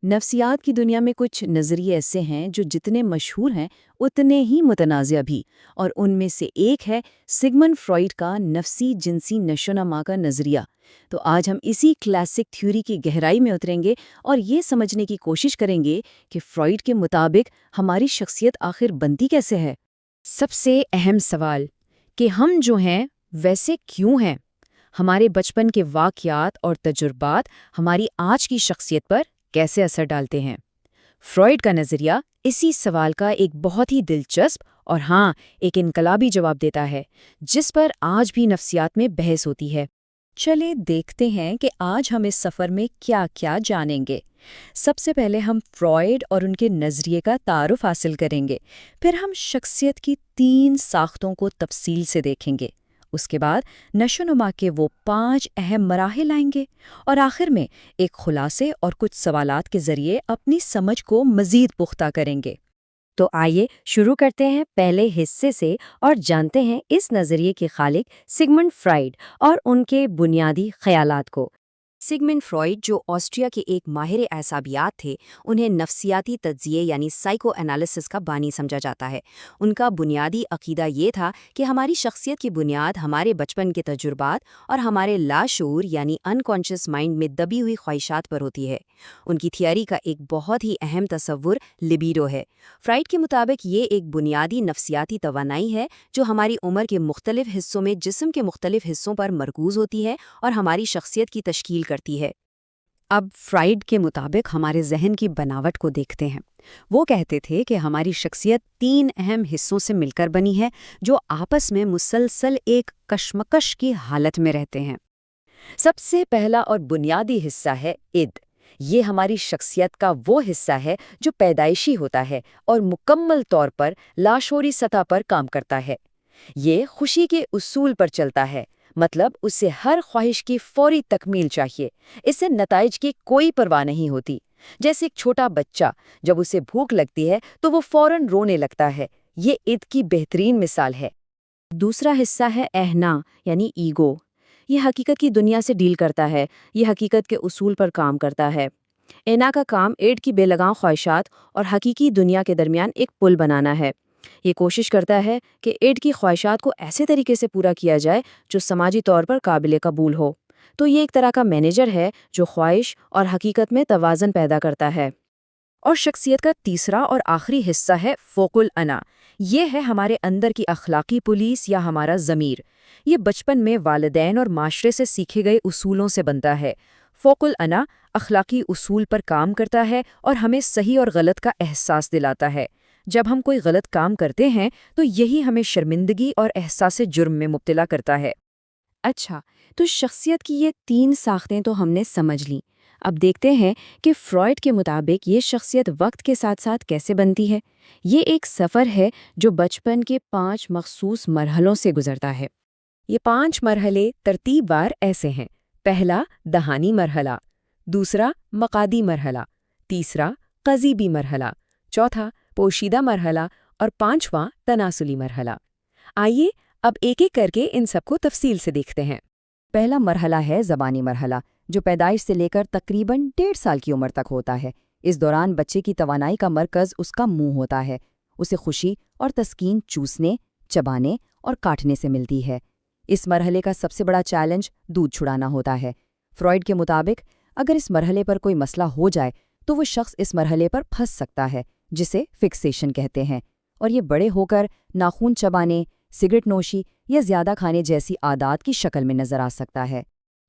نفسیات کی دنیا میں کچھ نظریے ایسے ہیں جو جتنے مشہور ہیں اتنے ہی متنازع بھی، اور ان میں سے ایک ہے سگمنڈ فرائڈ کا نفسی جنسی نشوونما کا نظریہ۔ تو آج ہم اسی کلاسک تھیوری کی گہرائی میں اتریں گے اور یہ سمجھنے کی کوشش کریں گے کہ فرائڈ کے مطابق ہماری شخصیت آخر بنتی کیسے ہے۔ سب سے اہم سوال کہ ہم جو ہیں ویسے کیوں ہیں؟ ہمارے بچپن کے واقعات اور تجربات ہماری آج کی شخصیت پر کیسے اثر ڈالتے ہیں؟ فرائڈ کا نظریہ اسی سوال کا ایک بہت ہی دلچسپ اور ایک انقلابی جواب دیتا ہے، جس پر آج بھی نفسیات میں بحث ہوتی ہے۔ چلے دیکھتے ہیں کہ آج ہم اس سفر میں کیا کیا جانیں گے۔ سب سے پہلے ہم فرائڈ اور ان کے نظریے کا تعارف حاصل کریں گے، پھر ہم شخصیت کی 3 ساختوں کو تفصیل سے دیکھیں گے، اس کے بعد نشوونما کے وہ 5 اہم مراحل آئیں گے، اور آخر میں ایک خلاصے اور کچھ سوالات کے ذریعے اپنی سمجھ کو مزید پختہ کریں گے۔ تو آئیے شروع کرتے ہیں پہلے حصے سے اور جانتے ہیں اس نظریے کے خالق سگمنڈ فرائڈ اور ان کے بنیادی خیالات کو۔ سگمنڈ فرائڈ، جو آسٹریا کے ایک ماہر اعصابیات تھے، انہیں نفسیاتی تجزیے یعنی سائیکو انالیسس کا بانی سمجھا جاتا ہے۔ ان کا بنیادی عقیدہ یہ تھا کہ ہماری شخصیت کی بنیاد ہمارے بچپن کے تجربات اور ہمارے لاشعور یعنی انکانشس مائنڈ میں دبی ہوئی خواہشات پر ہوتی ہے۔ ان کی تھیوری کا ایک بہت ہی اہم تصور لبیڈو ہے۔ فرائڈ کے مطابق یہ ایک بنیادی نفسیاتی توانائی ہے جو ہماری عمر کے مختلف حصوں میں جسم کے مختلف حصوں پر مرکوز ہوتی ہے اور ہماری شخصیت کی تشکیل کرتی ہے۔ اب فرائڈ کے مطابق ہمارے ذہن کی بناوٹ کو دیکھتے ہیں۔ وہ کہتے تھے کہ ہماری شخصیت 3 اہم حصوں سے مل کر بنی ہے جو آپس میں مسلسل ایک کشمکش کی حالت میں رہتے ہیں۔ سب سے پہلا اور بنیادی حصہ ہے اِد۔ یہ ہماری شخصیت کا وہ حصہ ہے جو پیدائشی ہوتا ہے اور مکمل طور پر لاشعوری سطح پر کام کرتا ہے۔ یہ خوشی کے اصول پر چلتا ہے، مطلب اسے ہر خواہش کی فوری تکمیل چاہیے، اسے نتائج کی کوئی پرواہ نہیں ہوتی۔ جیسے ایک چھوٹا بچہ جب اسے بھوک لگتی ہے تو وہ فوراً رونے لگتا ہے، یہ اِد کی بہترین مثال ہے۔ دوسرا حصہ ہے اہنا یعنی ایگو۔ یہ حقیقت کی دنیا سے ڈیل کرتا ہے، یہ حقیقت کے اصول پر کام کرتا ہے۔ اینا کا کام ایڈ کی بے لگام خواہشات اور حقیقی دنیا کے درمیان ایک پل بنانا ہے۔ یہ کوشش کرتا ہے کہ ایڈ کی خواہشات کو ایسے طریقے سے پورا کیا جائے جو سماجی طور پر قابل قبول ہو۔ تو یہ ایک طرح کا مینیجر ہے جو خواہش اور حقیقت میں توازن پیدا کرتا ہے۔ اور شخصیت کا تیسرا اور آخری حصہ ہے فوق الانا۔ یہ ہے ہمارے اندر کی اخلاقی پولیس یا ہمارا ضمیر۔ یہ بچپن میں والدین اور معاشرے سے سیکھے گئے اصولوں سے بنتا ہے۔ فوق الانا اخلاقی اصول پر کام کرتا ہے اور ہمیں صحیح اور غلط کا احساس دلاتا ہے۔ جب ہم کوئی غلط کام کرتے ہیں تو یہی ہمیں شرمندگی اور احساس جرم میں مبتلا کرتا ہے۔ اچھا، تو شخصیت کی یہ 3 ساختیں تو ہم نے سمجھ لیں۔ اب دیکھتے ہیں کہ فرائڈ کے مطابق یہ شخصیت وقت کے ساتھ ساتھ کیسے بنتی ہے۔ یہ ایک سفر ہے جو بچپن کے 5 مخصوص مرحلوں سے گزرتا ہے۔ یہ 5 مرحلے ترتیب وار ایسے ہیں: پہلا، دہانی مرحلہ، دوسرا، مقادی مرحلہ، تیسرا، قذیبی مرحلہ، چوتھا، پوشیدہ مرحلہ، اور 5واں، تناسلی مرحلہ۔ آئیے اب ایک ایک کر کے ان سب کو تفصیل سے دیکھتے ہیں۔ پہلا مرحلہ ہے زبانی مرحلہ، جو پیدائش سے لے کر تقریباً 1.5 سال کی عمر تک ہوتا ہے۔ اس دوران بچے کی توانائی کا مرکز اس کا منہ ہوتا ہے۔ اسے خوشی اور تسکین چوسنے، چبانے اور کاٹنے سے ملتی ہے۔ اس مرحلے کا سب سے بڑا چیلنج دودھ چھڑانا ہوتا ہے۔ فرائڈ کے مطابق اگر اس مرحلے پر کوئی مسئلہ ہو جائے تو وہ شخص اس مرحلے پر پھنس سکتا ہے، جسے فکسیشن کہتے ہیں، اور یہ بڑے ہو کر ناخن چبانے، سگریٹ نوشی یا زیادہ کھانے جیسی عادات کی شکل میں نظر آ سکتا ہے۔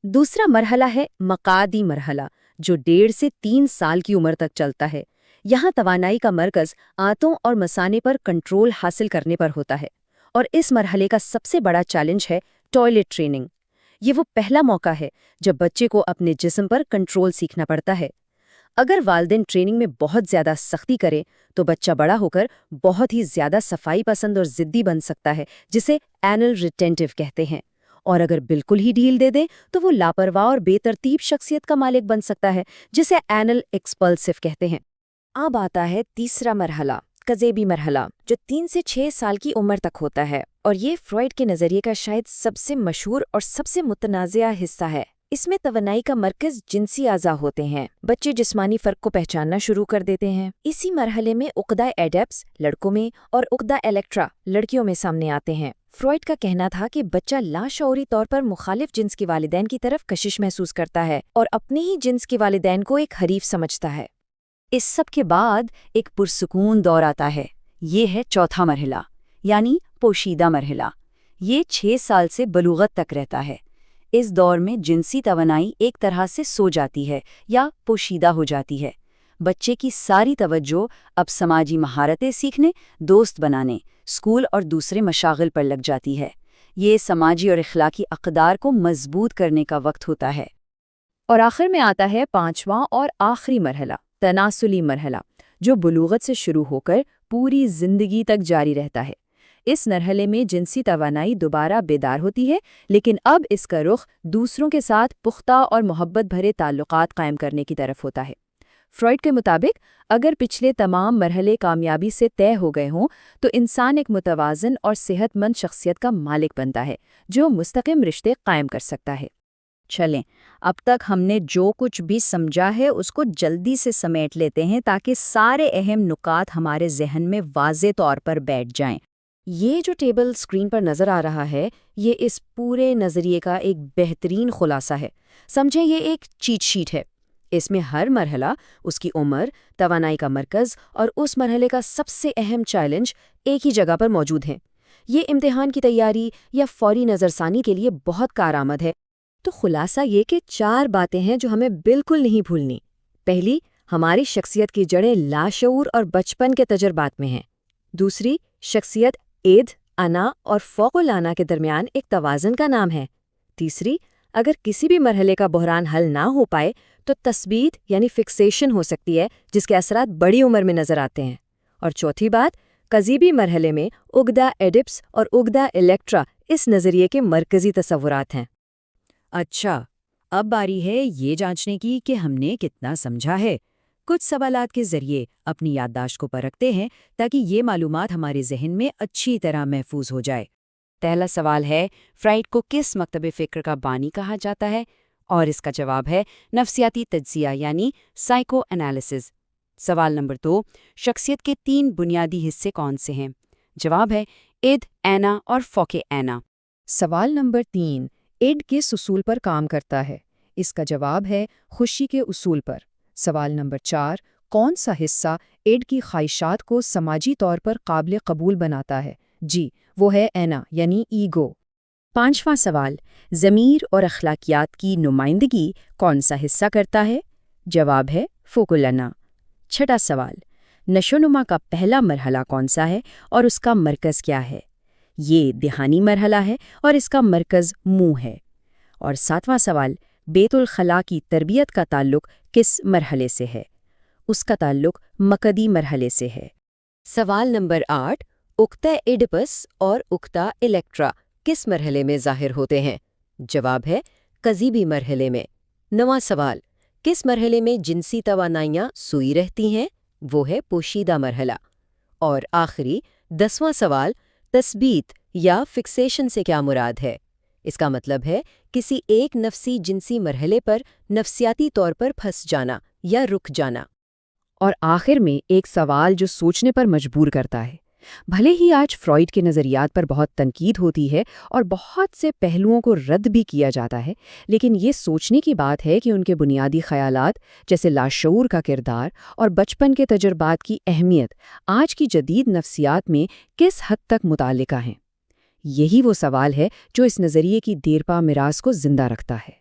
دوسرا مرحلہ ہے مقادی مرحلہ، جو 1.5 سے 3 سال کی عمر تک چلتا ہے۔ یہاں توانائی کا مرکز آنتوں اور مثانے پر کنٹرول حاصل کرنے پر ہوتا ہے، اور اس مرحلے کا سب سے بڑا چیلنج ہے ٹوائلٹ ٹریننگ۔ یہ وہ پہلا موقع ہے جب بچے کو اپنے جسم پر کنٹرول سیکھنا پڑتا ہے۔ اگر والدین ٹریننگ میں بہت زیادہ سختی کریں تو بچہ بڑا ہو کر بہت ہی زیادہ صفائی پسند اور ضدی بن سکتا ہے، جسے اینل ریٹینٹو کہتے ہیں، اور اگر بالکل ہی ڈھیل دے دیں تو وہ لاپرواہ اور بے ترتیب شخصیت کا مالک بن سکتا ہے، جسے اینل ایکسپلسو کہتے ہیں۔ اب آتا ہے تیسرا مرحلہ، قذیبی مرحلہ، جو 3 سے 6 سال کی عمر تک ہوتا ہے، اور یہ فرائڈ کے نظریے کا شاید سب سے مشہور اور سب سے متنازع حصہ ہے۔ اس میں توانائی کا مرکز جنسی اعضاء ہوتے ہیں۔ بچے جسمانی فرق کو پہچاننا شروع کر دیتے ہیں۔ اسی مرحلے میں عقدہ ایڈیپس لڑکوں میں اور عقدہ الیکٹرا لڑکیوں میں سامنے آتے ہیں۔ فرائڈ کا کہنا تھا کہ بچہ لاشعوری طور پر مخالف جنس کے والدین کی طرف کشش محسوس کرتا ہے اور اپنے ہی جنس کے والدین کو ایک حریف سمجھتا ہے۔ اس سب کے بعد ایک پرسکون دور آتا ہے۔ یہ ہے چوتھا مرحلہ، یعنی پوشیدہ مرحلہ۔ یہ 6 سال سے بلوغت تک رہتا ہے۔ اس دور میں جنسی توانائی ایک طرح سے سو جاتی ہے یا پوشیدہ ہو جاتی ہے۔ بچے کی ساری توجہ اب سماجی مہارتیں سیکھنے، دوست بنانے، اسکول اور دوسرے مشاغل پر لگ جاتی ہے۔ یہ سماجی اور اخلاقی اقدار کو مضبوط کرنے کا وقت ہوتا ہے۔ اور آخر میں آتا ہے 5واں اور آخری مرحلہ، تناسلی مرحلہ، جو بلوغت سے شروع ہو کر پوری زندگی تک جاری رہتا ہے۔ اس مرحلے میں جنسی توانائی دوبارہ بیدار ہوتی ہے، لیکن اب اس کا رخ دوسروں کے ساتھ پختہ اور محبت بھرے تعلقات قائم کرنے کی طرف ہوتا ہے۔ فرائڈ کے مطابق اگر پچھلے تمام مرحلے کامیابی سے طے ہو گئے ہوں تو انسان ایک متوازن اور صحت مند شخصیت کا مالک بنتا ہے جو مستقیم رشتے قائم کر سکتا ہے۔ چلیں، اب تک ہم نے جو کچھ بھی سمجھا ہے اس کو جلدی سے سمیٹ لیتے ہیں تاکہ سارے اہم نکات ہمارے ذہن میں واضح طور پر بیٹھ جائیں۔ یہ جو ٹیبل اسکرین پر نظر آ رہا ہے، یہ اس پورے نظریے کا ایک بہترین خلاصہ ہے۔ سمجھیں، یہ ایک چیٹ شیٹ ہے۔ اس میں ہر مرحلہ، اس کی عمر، توانائی کا مرکز اور اس مرحلے کا سب سے اہم چیلنج ایک ہی جگہ پر موجود ہیں۔ یہ امتحان کی تیاری یا فوری نظر ثانی کے لیے بہت کارآمد ہے۔ تو خلاصہ یہ کہ 4 باتیں ہیں جو ہمیں بالکل نہیں بھولنی۔ پہلی، ہماری شخصیت کی جڑیں لاشعور اور بچپن کے تجربات میں ہیں۔ دوسری، شخصیت اید، انا اور فوق الانا کے درمیان ایک توازن کا نام ہے۔ تیسری، اگر کسی بھی مرحلے کا بحران حل نہ ہو پائے تو تثبیت یعنی فکسیشن ہو سکتی ہے، جس کے اثرات بڑی عمر میں نظر آتے ہیں۔ اور چوتھی بات، کذیبی مرحلے میں عقدہ ایڈپس اور عقدہ الیکٹرا اس نظریے کے مرکزی تصورات ہیں۔ اچھا، اب باری ہے یہ جانچنے کی کہ ہم نے کتنا سمجھا ہے۔ کچھ سوالات کے ذریعے اپنی یادداشت کو پرکھتے ہیں تاکہ یہ معلومات ہمارے ذہن میں اچھی طرح محفوظ ہو جائے۔ پہلا سوال ہے، فرائڈ کو کس مکتب فکر کا بانی کہا جاتا ہے؟ اور اس کا جواب ہے نفسیاتی تجزیہ یعنی سائیکو انالیسز۔ سوال نمبر 2، شخصیت کے 3 بنیادی حصے کون سے ہیں؟ جواب ہے اید، اینا اور فوق اینا۔ سوال نمبر 3، ایڈ کس اصول پر کام کرتا ہے؟ اس کا جواب ہے خوشی کے اصول پر۔ سوال نمبر 4، کون سا حصہ ایڈ کی خواہشات کو سماجی طور پر قابل قبول بناتا ہے؟ جی، وہ ہے اینا یعنی ایگو۔ 5واں سوال، ضمیر اور اخلاقیات کی نمائندگی کون سا حصہ کرتا ہے؟ جواب ہے فوق الانا۔ 6واں سوال، نشوونما کا پہلا مرحلہ کون سا ہے اور اس کا مرکز کیا ہے؟ یہ دہانی مرحلہ ہے اور اس کا مرکز منہ ہے۔ اور 7واں سوال، بیت الخلاء کی تربیت کا تعلق کس مرحلے سے ہے؟ اس کا تعلق مقدی مرحلے سے ہے۔ سوال نمبر 8، عقدہ ایڈپس اور عقدہ الیکٹرا کس مرحلے میں ظاہر ہوتے ہیں؟ جواب ہے کذیبی مرحلے میں۔ 9واں سوال، کس مرحلے میں جنسی توانائیاں سوئی رہتی ہیں؟ وہ ہے پوشیدہ مرحلہ۔ اور آخری 10واں سوال، تثبیت یا فکسیشن سے کیا مراد ہے؟ اس کا مطلب ہے کسی ایک نفسی جنسی مرحلے پر نفسیاتی طور پر پھنس جانا یا رک جانا۔ اور آخر میں ایک سوال جو سوچنے پر مجبور کرتا ہے۔ بھلے ہی آج فرائڈ کے نظریات پر بہت تنقید ہوتی ہے اور بہت سے پہلوؤں کو رد بھی کیا جاتا ہے، لیکن یہ سوچنے کی بات ہے کہ ان کے بنیادی خیالات جیسے لاشعور کا کردار اور بچپن کے تجربات کی اہمیت آج کی جدید نفسیات میں کس حد تک متعلقہ ہیں۔ یہی وہ سوال ہے جو اس نظریے کی دیرپا میراث کو زندہ رکھتا ہے۔